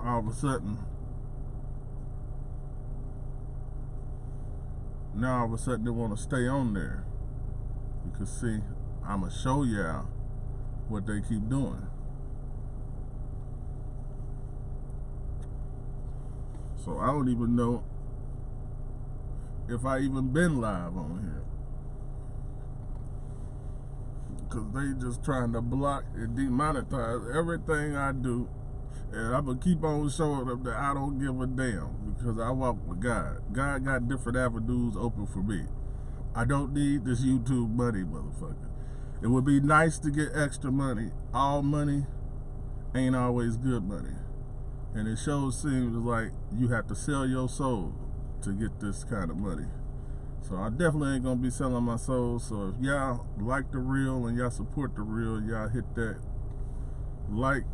all of a sudden, they want to stay on there. Because see, I'ma show y'all what they keep doing. So I don't even know if I even been live on here. Because they just trying to block and demonetize everything I do. And I'm going to keep on showing them that I don't give a damn. Because I walk with God. God got different avenues open for me. I don't need this YouTube money, motherfucker. It would be nice to get extra money. All money ain't always good money. And it sure seems like you have to sell your soul to get this kind of money. So I definitely ain't gonna be selling my soul. So if y'all like the real and y'all support the real, y'all hit that like,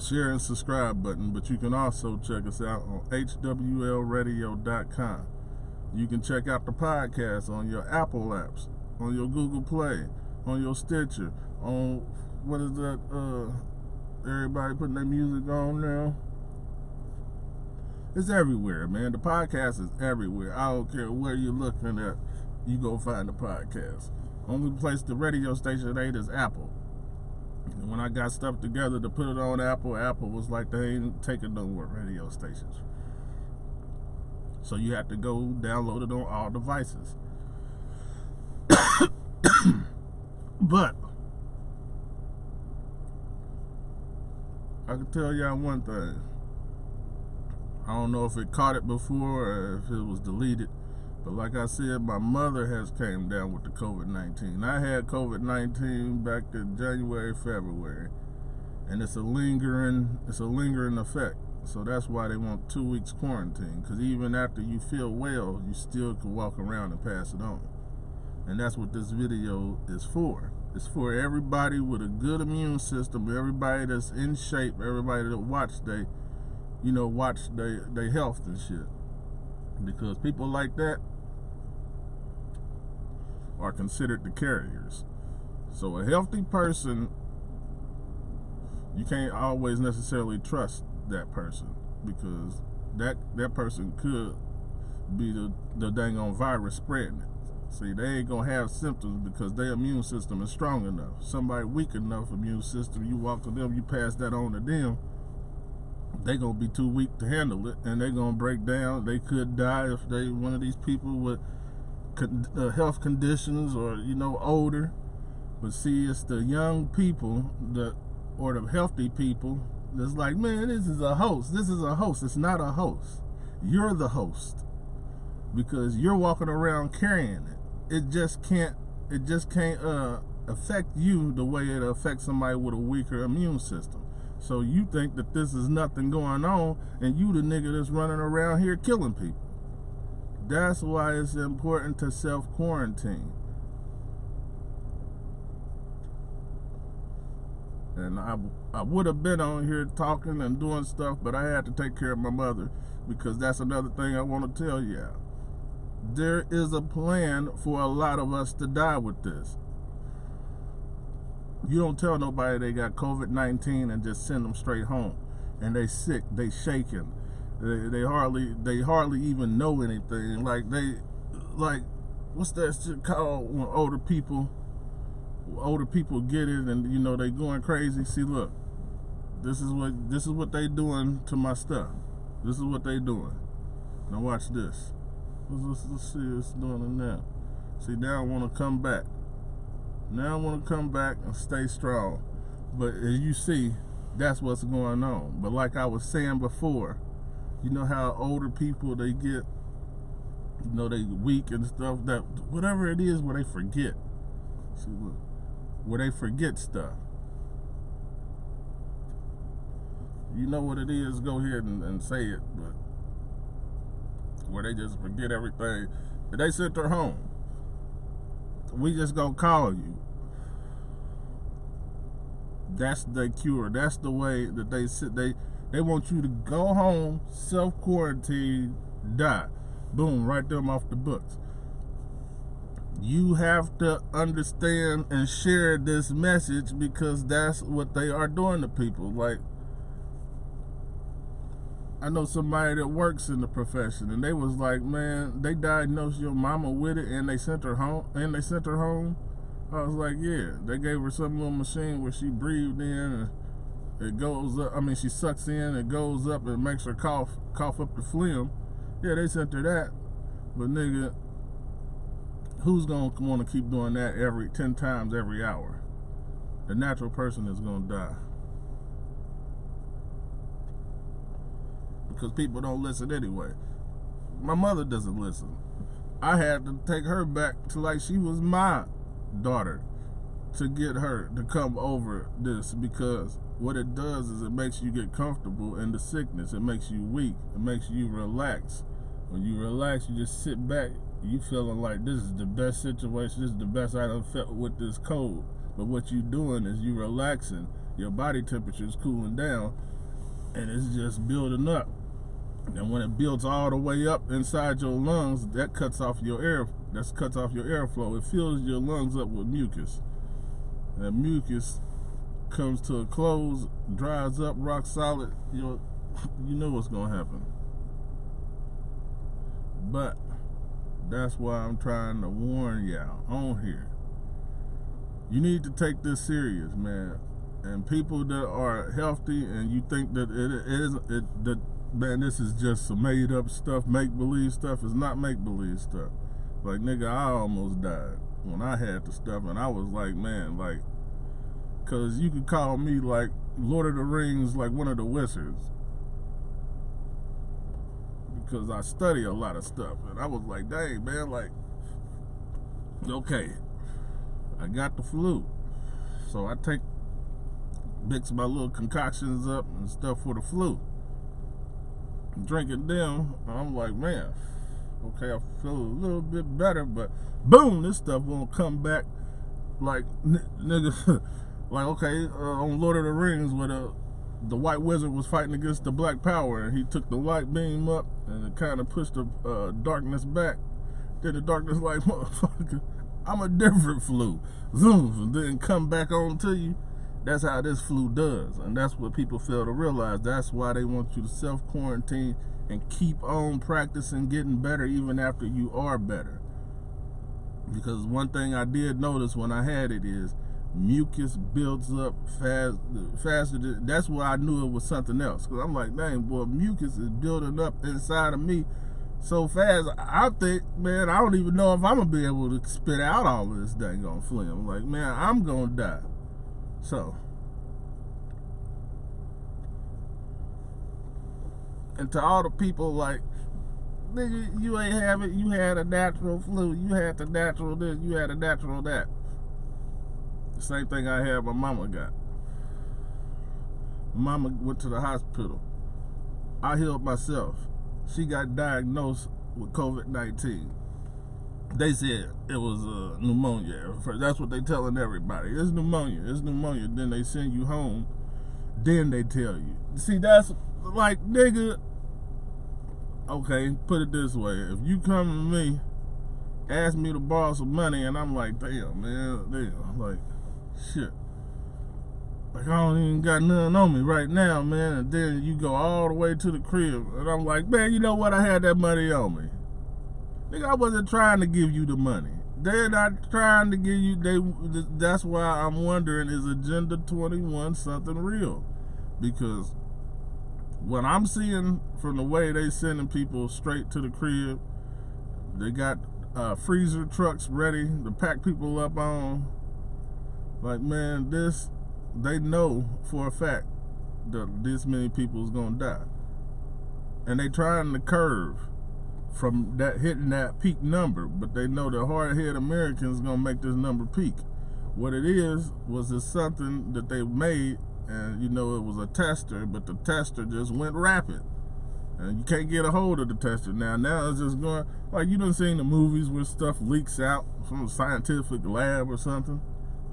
share, and subscribe button. But you can also check us out on HWLRADIO.COM. You can check out the podcast on your Apple apps, on your Google Play, on your Stitcher, on what is that? Everybody putting their music on now. It's everywhere, man. The podcast is everywhere. I don't care where you're looking at, you go find the podcast. Only place the radio station ain't is Apple. And when I got stuff together to put it on Apple, Apple was like, they ain't taking no more radio stations. So you have to go download it on all devices. But I can tell y'all one thing. I don't know if it caught it before or if it was deleted, but like I said, my mother has came down with the COVID-19. I had COVID-19 back in January, February, and it's a lingering effect. So that's why they want 2 weeks quarantine, because even after you feel well, you still can walk around and pass it on. And that's what this video is for. It's for everybody with a good immune system, everybody that's in shape, everybody that watch their health and shit. Because people like that are considered the carriers. So a healthy person, you can't always necessarily trust that person, because that person could be the dang on virus spreading it. See, they ain't gonna have symptoms because their immune system is strong enough. Somebody weak enough immune system, you walk to them, you pass that on to them, they gonna be too weak to handle it, and they gonna break down. They could die if they one of these people with health conditions or older. But see, it's the young people or the healthy people that's like, man, this is a host. This is a host. It's not a host. You're the host, because you're walking around carrying it. It just can't affect you the way it affects somebody with a weaker immune system. So you think that this is nothing going on, and you the nigga that's running around here killing people. That's why it's important to self-quarantine. And I would have been on here talking and doing stuff, but I had to take care of my mother, because that's another thing I want to tell you. There is a plan for a lot of us to die with this. You don't tell nobody they got COVID-19 and just send them straight home. And they sick, they shaking, they hardly even know anything. Like what's that shit called when older people get it and they going crazy? See, look, this is what they doing to my stuff. This is what they doing. Now watch this. Let's see what's doing it now. See, now I want to come back. Now I want to come back and stay strong. But as you see, that's what's going on. But like I was saying before, you know how older people, they get, they weak and stuff, that whatever it is where they forget. See, look, where they forget stuff. You know what it is, go ahead and say it, but where they just forget everything. They sent her home. We just gonna call you. That's the cure. That's the way that they sit. They want you to go home, self-quarantine, die. Boom, right there off the books. You have to understand and share this message, because that's what they are doing to people. Like, I know somebody that works in the profession, and they was like, man, they diagnosed your mama with it, and they sent her home. I was like, yeah, they gave her some little machine where she breathed in, and it goes up. I mean, she sucks in, it goes up, and makes her cough up the phlegm. Yeah, they sent her that, but nigga, who's gonna want to keep doing that 10 times every hour? The natural person is gonna die. Because people don't listen anyway. My mother doesn't listen. I had to take her back to like she was my daughter to get her to come over this, because what it does is it makes you get comfortable in the sickness. It makes you weak. It makes you relax. When you relax, you just sit back. You feeling like this is the best situation. This is the best I done felt with this cold. But what you doing is you relaxing. Your body temperature is cooling down, and it's just building up. And when it builds all the way up inside your lungs, that cuts off your airflow. It fills your lungs up with mucus. And mucus comes to a close, dries up, rock solid. You know what's gonna happen. But that's why I'm trying to warn y'all on here. You need to take this serious, man. And people that are healthy, and you think that man, this is just some made up stuff, make believe stuff. It's not make believe stuff. Like, nigga, I almost died when I had the stuff, and I was like, man, like, cause you could call me like Lord of the Rings, like one of the wizards, because I study a lot of stuff, and I was like, dang, man, like, okay, I got the flu, so I mix my little concoctions up and stuff for the flu. Drinking them, I'm like, man, okay, I feel a little bit better, but boom, this stuff won't come back like, nigga, like, okay, on Lord of the Rings, where the white wizard was fighting against the black power, and he took the light beam up, and it kind of pushed the darkness back. Then the darkness like, motherfucker, I'm a different flu. Zoom, and then come back on to you. That's how this flu does, and that's what people fail to realize. That's why they want you to self-quarantine and keep on practicing getting better even after you are better. Because one thing I did notice when I had it is mucus builds up faster. That's why I knew it was something else. Because I'm like, dang, boy, mucus is building up inside of me so fast. I think, man, I don't even know if I'm going to be able to spit out all of this dang on phlegm. I'm like, man, I'm going to die. So, and to all the people like, nigga, you ain't have it, you had a natural flu, you had the natural this, you had a natural that. The same thing I had my mama got. Mama went to the hospital. I healed myself. She got diagnosed with COVID-19. They said it was pneumonia. That's what they telling everybody. It's pneumonia. It's pneumonia. Then they send you home. Then they tell you. See, that's like, nigga. Okay, put it this way. If you come to me, ask me to borrow some money, and I'm like, damn, man, damn, like, shit. Like, I don't even got nothing on me right now, man. And then you go all the way to the crib, and I'm like, man, you know what? I had that money on me. Nigga, I wasn't trying to give you the money. They're not trying to give you, that's why I'm wondering, is Agenda 21 something real? Because what I'm seeing from the way they sending people straight to the crib, they got freezer trucks ready to pack people up on. Like, man, they know for a fact that this many people is gonna die. And they trying to curve from that hitting that peak number, but they know the hard-headed Americans gonna make this number peak. What it is something that they made, and you know it was a tester, but the tester just went rapid, and you can't get a hold of the tester now. Now it's just going like, you done seen the movies where stuff leaks out from a scientific lab or something.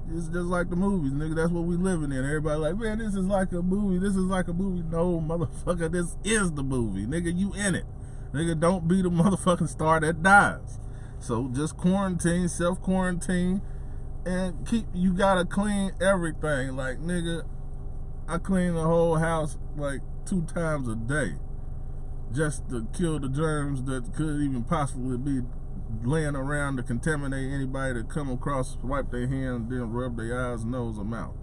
It's just like the movies, nigga. That's what we living in. Everybody like, man, this is like a movie. This is like a movie. No, motherfucker, this is the movie, nigga. You in it. Nigga, don't be the motherfucking star that dies. So just quarantine, self-quarantine, and you gotta clean everything. Like, nigga, I clean the whole house like 2 times a day. just to kill the germs that could even possibly be laying around to contaminate anybody that come across, wipe their hands, then rub their eyes, nose, or mouth.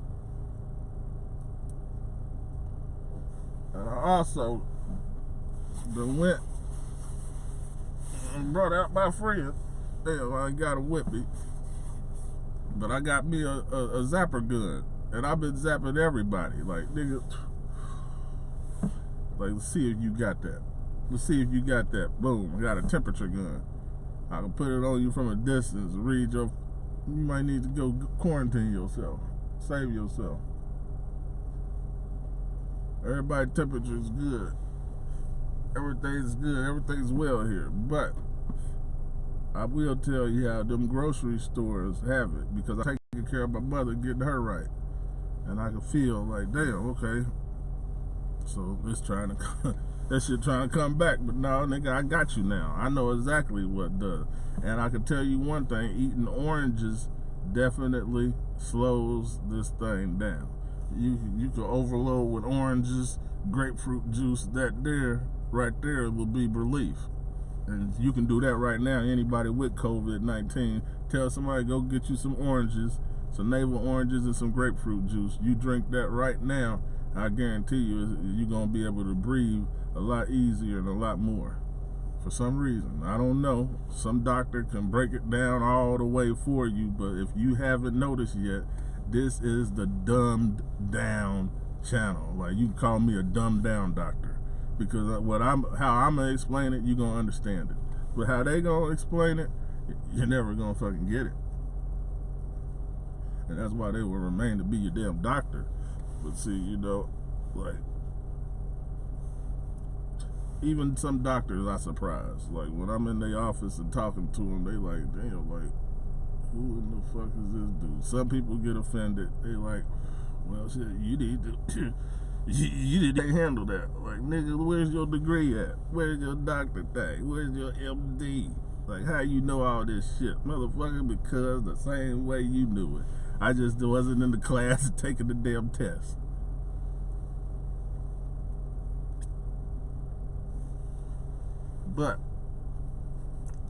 And I also went and brought out my friend. Damn, I ain't got a whippy, but I got me a zapper gun, and I've been zapping everybody. Like, nigga, like, let's see if you got that. Let's see if you got that. Boom, I got a temperature gun. I can put it on you from a distance. Read your. You might need to go quarantine yourself. Save yourself. Everybody's temperature is good. Everything's good. Everything's well here. But I will tell you how them grocery stores have it, because I'm taking care of my mother, getting her right, and I can feel like, damn, okay. So it's trying to. That shit trying to come back, but no, nigga, I got you now. I know exactly what does. And I can tell you one thing, eating oranges definitely slows this thing down. You can overload with oranges, grapefruit juice, right there will be relief. And you can do that right now. Anybody with COVID-19, tell somebody, go get you some oranges, some navel oranges and some grapefruit juice. You drink that right now, I guarantee you, you're going to be able to breathe a lot easier and a lot more. For some reason, I don't know, some doctor can break it down all the way for you, but if you haven't noticed yet, this is the dumbed down channel. Like, you can call me a dumbed down doctor, because how I'm gonna explain it, you're gonna understand it. But how they gonna explain it, you're never gonna fucking get it. And that's why they will remain to be your damn doctor. But see, you know, like, even some doctors I surprised. Like, when I'm in their office and talking to them, they like, damn, like, who in the fuck is this dude? Some people get offended. They like, well, shit, you need to, you need to handle that. Like, nigga, where's your degree at? Where's your doctor thing? Where's your MD? Like, how you know all this shit? Motherfucker, because the same way you knew it. I just wasn't in the class taking the damn test. But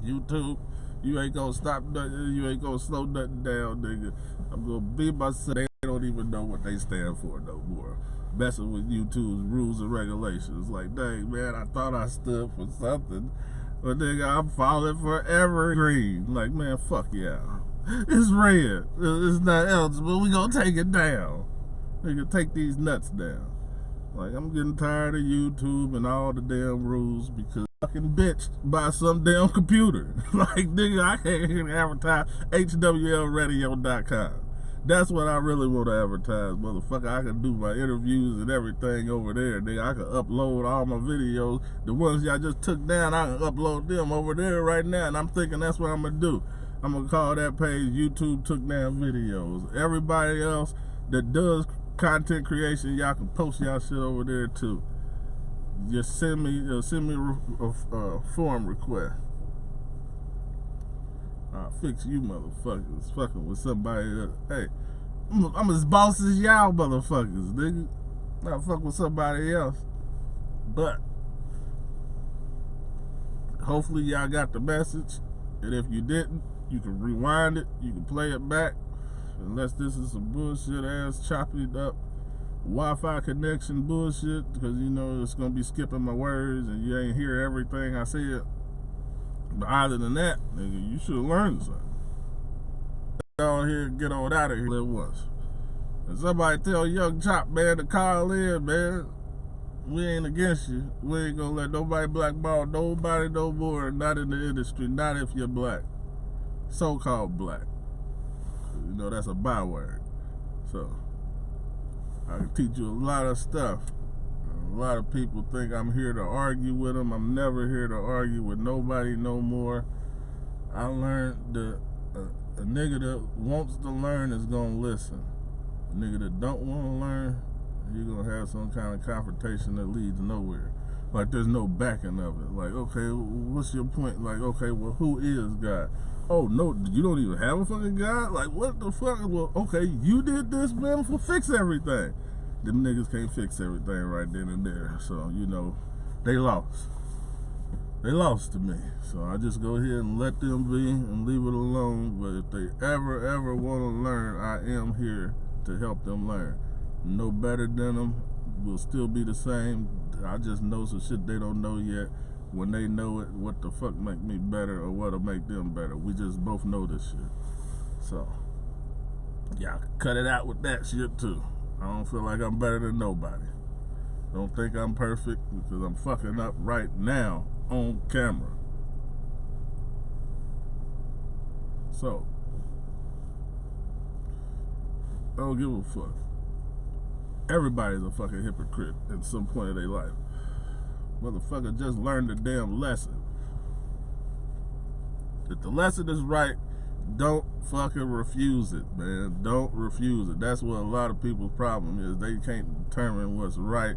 YouTube, you ain't gonna stop nothing. You ain't gonna slow nothing down, nigga. I'm gonna be myself. They don't even know what they stand for no more. Messing with YouTube's rules and regulations. Like, dang, man, I thought I stood for something, but nigga, I'm falling for evergreen. Like, man, fuck yeah. It's red. It's not eligible. We gonna take it down. Nigga, take these nuts down. Like, I'm getting tired of YouTube and all the damn rules, because fucking bitched by some damn computer. Like, nigga, I can't even advertise HWLRADIO.COM. That's what I really want to advertise, motherfucker. I can do my interviews and everything over there, nigga. I can upload all my videos. The ones y'all just took down, I can upload them over there right now, and I'm thinking that's what I'm going to do. I'm going to call that page YouTube Took Down Videos. Everybody else that does content creation, y'all can post y'all shit over there too. Just send me a form request. I'll fix you motherfuckers fucking with somebody else. Hey, I'm as boss as y'all motherfuckers, nigga. I'll fuck with somebody else. But hopefully y'all got the message. And if you didn't, you can rewind it, you can play it back. Unless this is some bullshit ass chopped up Wi-Fi connection bullshit, because you know it's gonna be skipping my words and you ain't hear everything I said. But other than that, nigga, you should have learned something. Get on here, get on out of here at once. And somebody tell Young Chop, man, to call in, man. We ain't against you. We ain't gonna let nobody blackball nobody no more. Not in the industry. Not if you're black. So-called black. You know, that's a byword. So, I can teach you a lot of stuff. A lot of people think I'm here to argue with them. I'm never here to argue with nobody no more. I learned that a nigga that wants to learn is gonna listen. A nigga that don't want to learn, you're gonna have some kind of confrontation that leads nowhere. Like, there's no backing of it. Like, okay, what's your point? Like, okay, well, who is God? Oh, no, you don't even have a fucking God? Like, what the fuck? Well, okay, you did this, man, for fix everything. Them niggas can't fix everything right then and there. So, you know, they lost. they lost to me. So I just go ahead and let them be and leave it alone. But if they ever want to learn, I am here to help them learn. No better than them, will still be the same. I just know some shit they don't know yet. When they know it, what the fuck make me better or what'll make them better? We just both know this shit. So, y'all cut it out with that shit too. I don't feel like I'm better than nobody. Don't think I'm perfect because I'm fucking up right now on camera. So, I don't give a fuck. Everybody's a fucking hypocrite at some point of their life. Motherfucker, just learn the damn lesson. If the lesson is right, don't fucking refuse it, man. Don't refuse it. That's what a lot of people's problem is. They can't determine what's right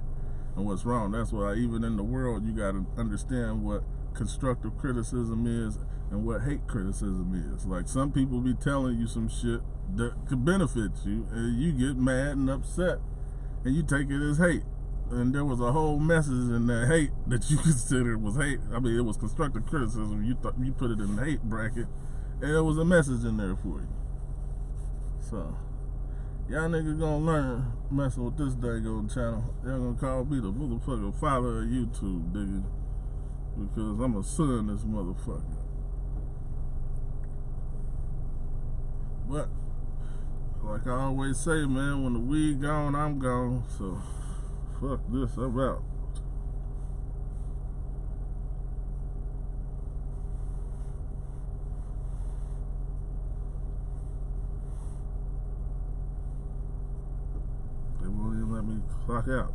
and what's wrong. That's why even in the world, you got to understand what constructive criticism is and what hate criticism is. Like, some people be telling you some shit that could benefit you, and you get mad and upset, and you take it as hate. And there was a whole message in that hate that you considered was hate. I mean, it was constructive criticism. You thought you put it in the hate bracket, and there was a message in there for you. So, y'all niggas gonna learn messing with this daggone channel. Y'all gonna call me the motherfucking father of YouTube, nigga, because I'm a son this motherfucker. But, like I always say, man, when the weed gone, I'm gone. So, fuck this, I'm out. They won't even let me clock out.